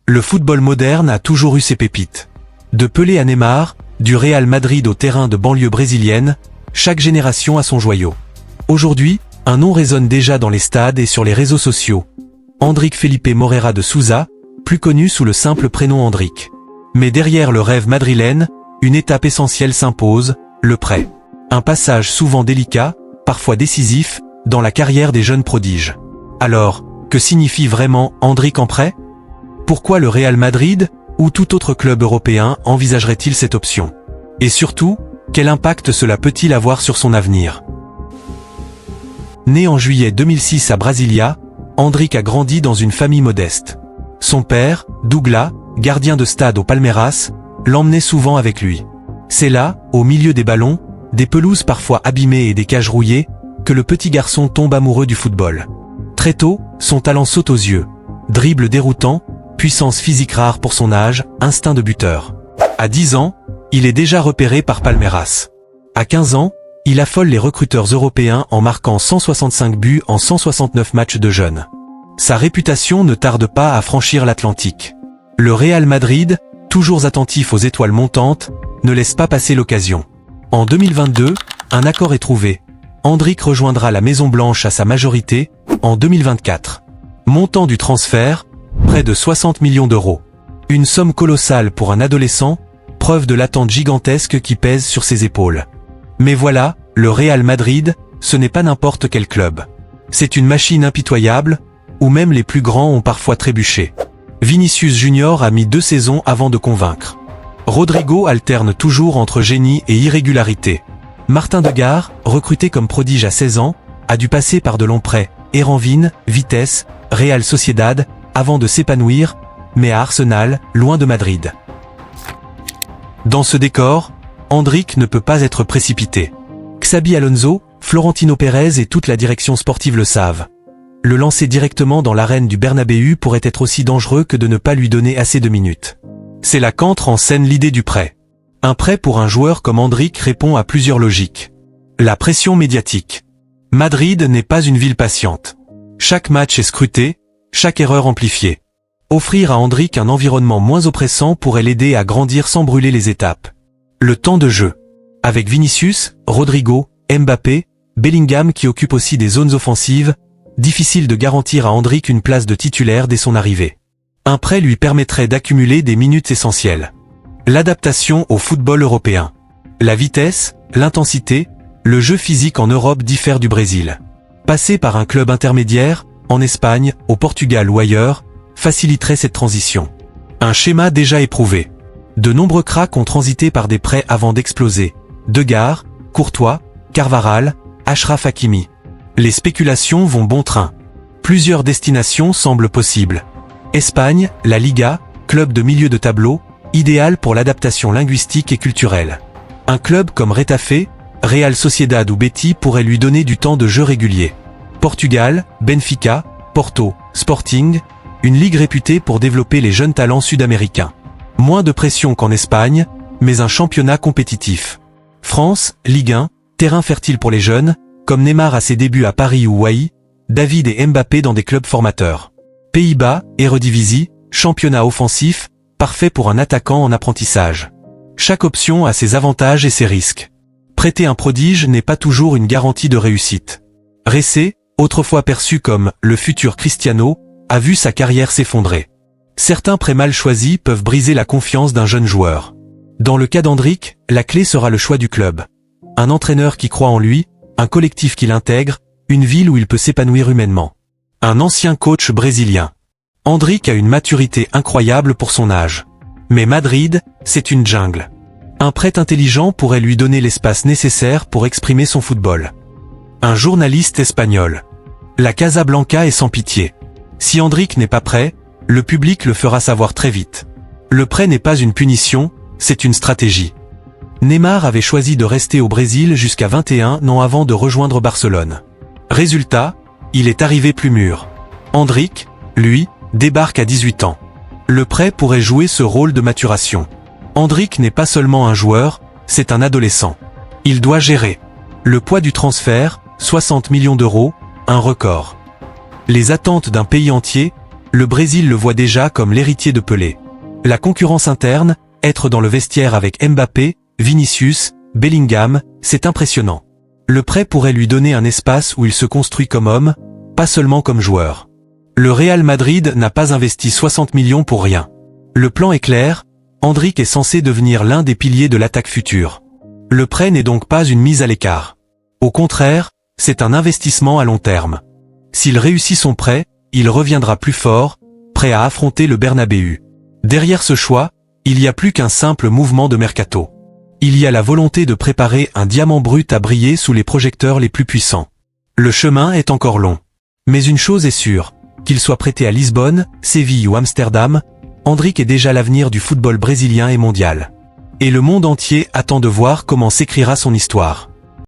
Le football moderne a toujours eu ses pépites. De Pelé à Neymar, du Real Madrid au terrain de banlieue brésilienne, chaque génération a son joyau. Aujourd'hui, un nom résonne déjà dans les stades et sur les réseaux sociaux. Andrick Felipe Moreira de Sousa, plus connu sous le simple prénom Andrick. Mais derrière le rêve madrilène, une étape essentielle s'impose, le prêt. Un passage souvent délicat, parfois décisif, dans la carrière des jeunes prodiges. Alors, que signifie vraiment Andrick en prêt? Pourquoi le Real Madrid, ou tout autre club européen, envisagerait-il cette option? Et surtout, quel impact cela peut-il avoir sur son avenir? Né en juillet 2006 à Brasilia, Andrick a grandi dans une famille modeste. Son père, Douglas, gardien de stade au Palmeiras, l'emmenait souvent avec lui. C'est là, au milieu des ballons, des pelouses parfois abîmées et des cages rouillées, que le petit garçon tombe amoureux du football. Très tôt, son talent saute aux yeux. Dribble déroutant, puissance physique rare pour son âge, instinct de buteur. À 10 ans, il est déjà repéré par Palmeiras. À 15 ans, il affole les recruteurs européens en marquant 165 buts en 169 matchs de jeunes. Sa réputation ne tarde pas à franchir l'Atlantique. Le Real Madrid, toujours attentif aux étoiles montantes, ne laisse pas passer l'occasion. En 2022, un accord est trouvé. Andrick rejoindra la Maison Blanche à sa majorité, en 2024. Montant du transfert, près de 60 millions d'euros. Une somme colossale pour un adolescent, preuve de l'attente gigantesque qui pèse sur ses épaules. Mais voilà, le Real Madrid, ce n'est pas n'importe quel club. C'est une machine impitoyable, où même les plus grands ont parfois trébuché. Vinicius Junior a mis 2 saisons avant de convaincre. Rodrigo alterne toujours entre génie et irrégularité. Martin Degar, recruté comme prodige à 16 ans, a dû passer par de longs prêts, Herenveen, Vitesse, Real Sociedad, avant de s'épanouir, mais à Arsenal, loin de Madrid. Dans ce décor, Andrick ne peut pas être précipité. Xabi Alonso, Florentino Pérez et toute la direction sportive le savent. Le lancer directement dans l'arène du Bernabéu pourrait être aussi dangereux que de ne pas lui donner assez de minutes. C'est là qu'entre en scène l'idée du prêt. Un prêt pour un joueur comme Andrick répond à plusieurs logiques. La pression médiatique. Madrid n'est pas une ville patiente. Chaque match est scruté, chaque erreur amplifiée. Offrir à Andrick un environnement moins oppressant pourrait l'aider à grandir sans brûler les étapes. Le temps de jeu. Avec Vinicius, Rodrigo, Mbappé, Bellingham qui occupent aussi des zones offensives, difficile de garantir à Andrick une place de titulaire dès son arrivée. Un prêt lui permettrait d'accumuler des minutes essentielles. L'adaptation au football européen. La vitesse, l'intensité, le jeu physique en Europe diffèrent du Brésil. Passer par un club intermédiaire, en Espagne, au Portugal ou ailleurs, faciliterait cette transition. Un schéma déjà éprouvé. De nombreux cracks ont transité par des prêts avant d'exploser. Degar, Courtois, Carvajal, Achraf Hakimi. Les spéculations vont bon train. Plusieurs destinations semblent possibles. Espagne, la Liga, club de milieu de tableau, idéal pour l'adaptation linguistique et culturelle. Un club comme Retafe, Real Sociedad ou Betis pourrait lui donner du temps de jeu régulier. Portugal, Benfica, Porto, Sporting, une ligue réputée pour développer les jeunes talents sud-américains. Moins de pression qu'en Espagne, mais un championnat compétitif. France, Ligue 1, terrain fertile pour les jeunes, comme Neymar à ses débuts à Paris ou Haï, David et Mbappé dans des clubs formateurs. Pays-Bas, Eredivisie, championnat offensif, parfait pour un attaquant en apprentissage. Chaque option a ses avantages et ses risques. Prêter un prodige n'est pas toujours une garantie de réussite. Ressé, autrefois perçu comme le futur Cristiano, a vu sa carrière s'effondrer. Certains prêts mal choisis peuvent briser la confiance d'un jeune joueur. Dans le cas d'Andrick, la clé sera le choix du club. Un entraîneur qui croit en lui, un collectif qui l'intègre, une ville où il peut s'épanouir humainement. Un ancien coach brésilien. Andrick a une maturité incroyable pour son âge. Mais Madrid, c'est une jungle. Un prêt intelligent pourrait lui donner l'espace nécessaire pour exprimer son football. Un journaliste espagnol. La Casablanca est sans pitié. Si Andrick n'est pas prêt, le public le fera savoir très vite. Le prêt n'est pas une punition, c'est une stratégie. Neymar avait choisi de rester au Brésil jusqu'à 21 ans avant de rejoindre Barcelone. Résultat, il est arrivé plus mûr. Andrick, lui, débarque à 18 ans. Le prêt pourrait jouer ce rôle de maturation. Andrick n'est pas seulement un joueur, c'est un adolescent. Il doit gérer. Le poids du transfert, 60 millions d'euros, un record. Les attentes d'un pays entier, Le Brésil le voit déjà comme l'héritier de Pelé. La concurrence interne, être dans le vestiaire avec Mbappé, Vinicius, Bellingham, c'est impressionnant. Le prêt pourrait lui donner un espace où il se construit comme homme, pas seulement comme joueur. Le Real Madrid n'a pas investi 60 millions pour rien. Le plan est clair, Endrick est censé devenir l'un des piliers de l'attaque future. Le prêt n'est donc pas une mise à l'écart. Au contraire, c'est un investissement à long terme. S'il réussit son prêt, il reviendra plus fort, prêt à affronter le Bernabéu. Derrière ce choix, il n'y a plus qu'un simple mouvement de mercato. Il y a la volonté de préparer un diamant brut à briller sous les projecteurs les plus puissants. Le chemin est encore long. Mais une chose est sûre, qu'il soit prêté à Lisbonne, Séville ou Amsterdam, Endrick est déjà l'avenir du football brésilien et mondial. Et le monde entier attend de voir comment s'écrira son histoire.